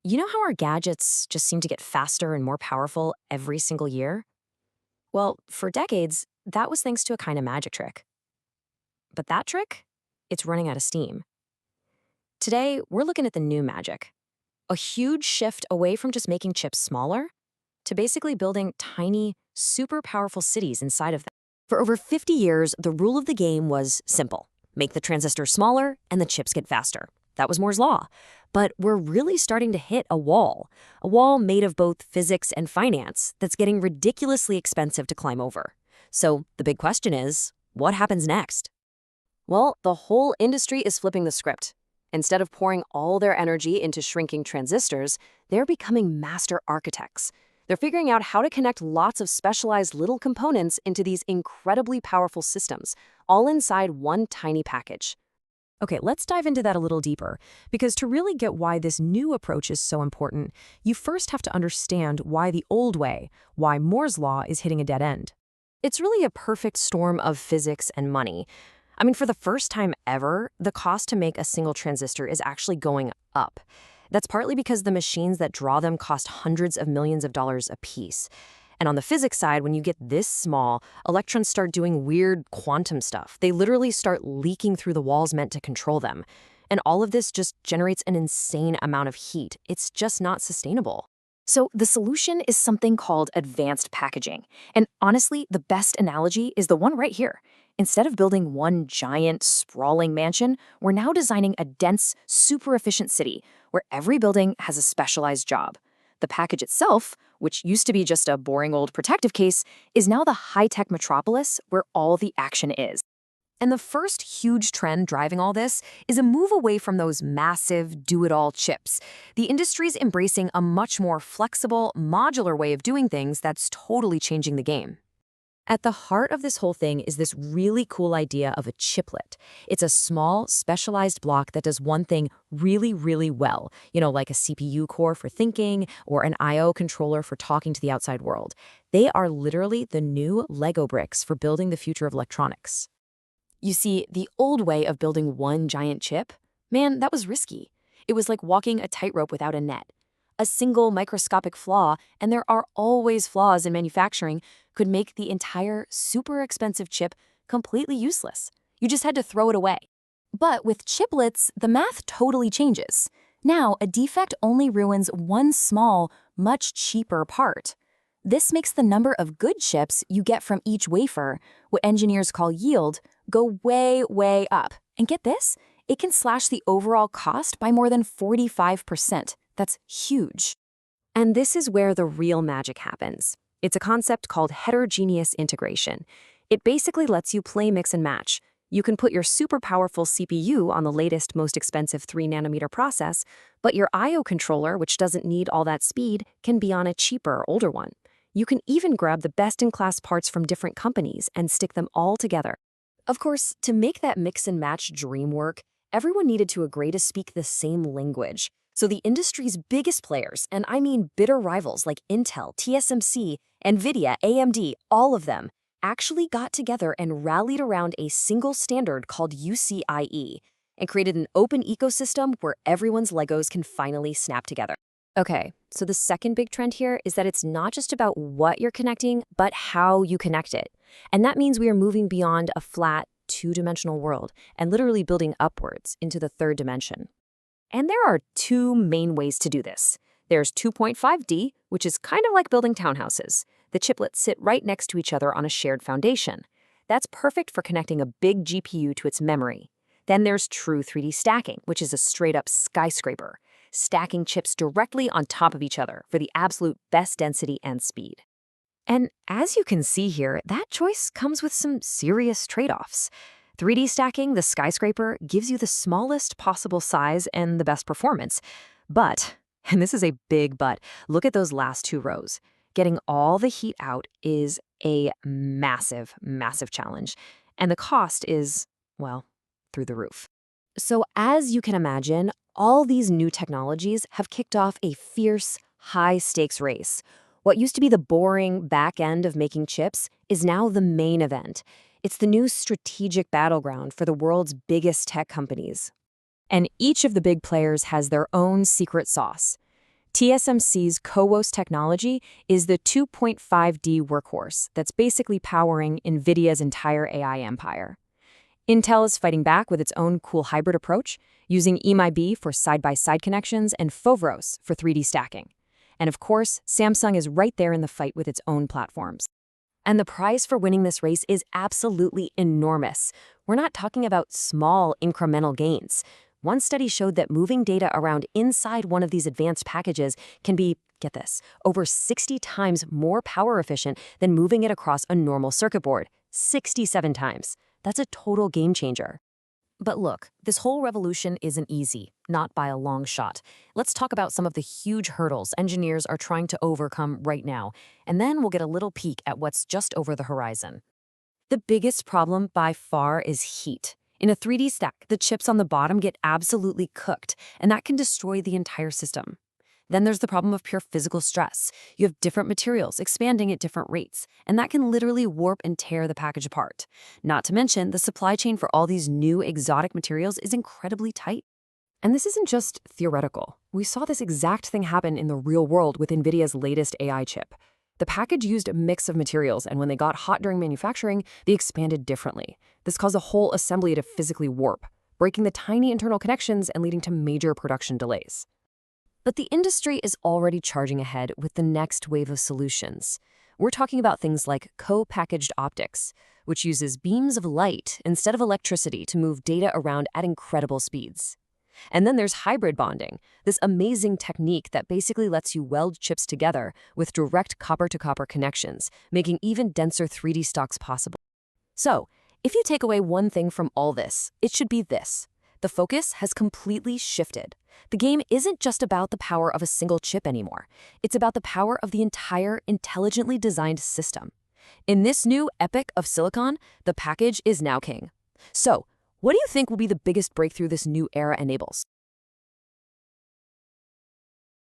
You know how our gadgets just seem to get faster and more powerful every single year? Well, for decades, that was thanks to a kind of magic trick. But that trick? It's running out of steam. Today, we're looking at the new magic. A huge shift away from just making chips smaller to basically building tiny, super powerful cities inside of them. For over 50 years, the rule of the game was simple. Make the transistors smaller and the chips get faster. That was Moore's law. But we're really starting to hit a wall made of both physics and finance that's getting ridiculously expensive to climb over. So the big question is, what happens next? Well, the whole industry is flipping the script. Instead of pouring all their energy into shrinking transistors, they're becoming master architects. They're figuring out how to connect lots of specialized little components into these incredibly powerful systems, all inside one tiny package. Okay, let's dive into that a little deeper, because to really get why this new approach is so important, you first have to understand why the old way, why Moore's law is hitting a dead end. It's really a perfect storm of physics and money. I mean, for the first time ever, the cost to make a single transistor is actually going up. That's partly because the machines that draw them cost hundreds of millions of dollars a piece. And on the physics side, when you get this small, electrons start doing weird quantum stuff. They literally start leaking through the walls meant to control them. And all of this just generates an insane amount of heat. It's just not sustainable. So the solution is something called advanced packaging. And honestly, the best analogy is the one right here. Instead of building one giant, sprawling mansion, we're now designing a dense, super efficient city where every building has a specialized job. The package itself, which used to be just a boring old protective case, is now the high-tech metropolis where all the action is. And the first huge trend driving all this is a move away from those massive, do-it-all chips. The industry's embracing a much more flexible, modular way of doing things that's totally changing the game. At the heart of this whole thing is this really cool idea of a chiplet. It's a small, specialized block that does one thing really, really well, like a CPU core for thinking or an I/O controller for talking to the outside world. They are literally the new Lego bricks for building the future of electronics. You see, the old way of building one giant chip, man, that was risky. It was like walking a tightrope without a net. A single microscopic flaw, and there are always flaws in manufacturing, could make the entire super expensive chip completely useless. You just had to throw it away. But with chiplets, the math totally changes. Now, a defect only ruins one small, much cheaper part. This makes the number of good chips you get from each wafer, what engineers call yield, go way, way up. And get this, it can slash the overall cost by more than 45%. That's huge. And this is where the real magic happens. It's a concept called heterogeneous integration. It basically lets you play mix and match. You can put your super powerful CPU on the latest, most expensive 3-nanometer process, but your I/O controller, which doesn't need all that speed, can be on a cheaper, older one. You can even grab the best-in-class parts from different companies and stick them all together. Of course, to make that mix and match dream work, everyone needed to agree to speak the same language. So the industry's biggest players, and I mean bitter rivals like Intel, TSMC, NVIDIA, AMD, all of them, actually got together and rallied around a single standard called UCIe and created an open ecosystem where everyone's Legos can finally snap together. Okay, so the second big trend here is that it's not just about what you're connecting, but how you connect it. And that means we are moving beyond a flat, two-dimensional world and literally building upwards into the third dimension. And there are two main ways to do this. There's 2.5D, which is kind of like building townhouses. The chiplets sit right next to each other on a shared foundation. That's perfect for connecting a big GPU to its memory. Then there's true 3D stacking, which is a straight-up skyscraper, stacking chips directly on top of each other for the absolute best density and speed. And as you can see here, that choice comes with some serious trade-offs. 3D stacking, the skyscraper, gives you the smallest possible size and the best performance. But, and this is a big but, look at those last two rows. Getting all the heat out is a massive, massive challenge. And the cost is, well, through the roof. So as you can imagine, all these new technologies have kicked off a fierce, high-stakes race. What used to be the boring back end of making chips is now the main event. It's the new strategic battleground for the world's biggest tech companies. And each of the big players has their own secret sauce. TSMC's CoWoS technology is the 2.5D workhorse that's basically powering NVIDIA's entire AI empire. Intel is fighting back with its own cool hybrid approach, using EMIB for side-by-side connections and Foveros for 3D stacking. And of course, Samsung is right there in the fight with its own platforms. And the prize for winning this race is absolutely enormous. We're not talking about small, incremental gains. One study showed that moving data around inside one of these advanced packages can be, get this, over 60 times more power efficient than moving it across a normal circuit board. 67 times. That's a total game changer. But look, this whole revolution isn't easy, not by a long shot. Let's talk about some of the huge hurdles engineers are trying to overcome right now, and then we'll get a little peek at what's just over the horizon. The biggest problem by far is heat. In a 3D stack, the chips on the bottom get absolutely cooked, and that can destroy the entire system. Then there's the problem of pure physical stress. You have different materials expanding at different rates, and that can literally warp and tear the package apart. Not to mention, the supply chain for all these new exotic materials is incredibly tight. And this isn't just theoretical. We saw this exact thing happen in the real world with NVIDIA's latest AI chip. The package used a mix of materials, and when they got hot during manufacturing, they expanded differently. This caused a whole assembly to physically warp, breaking the tiny internal connections and leading to major production delays. But the industry is already charging ahead with the next wave of solutions. We're talking about things like co-packaged optics, which uses beams of light instead of electricity to move data around at incredible speeds. And then there's hybrid bonding, this amazing technique that basically lets you weld chips together with direct copper-to-copper connections, making even denser 3D stocks possible. So, if you take away one thing from all this, it should be this. The focus has completely shifted. The game isn't just about the power of a single chip anymore. It's about the power of the entire intelligently designed system. In this new Epoch of Silicon, the package is now king. So, what do you think will be the biggest breakthrough this new era enables?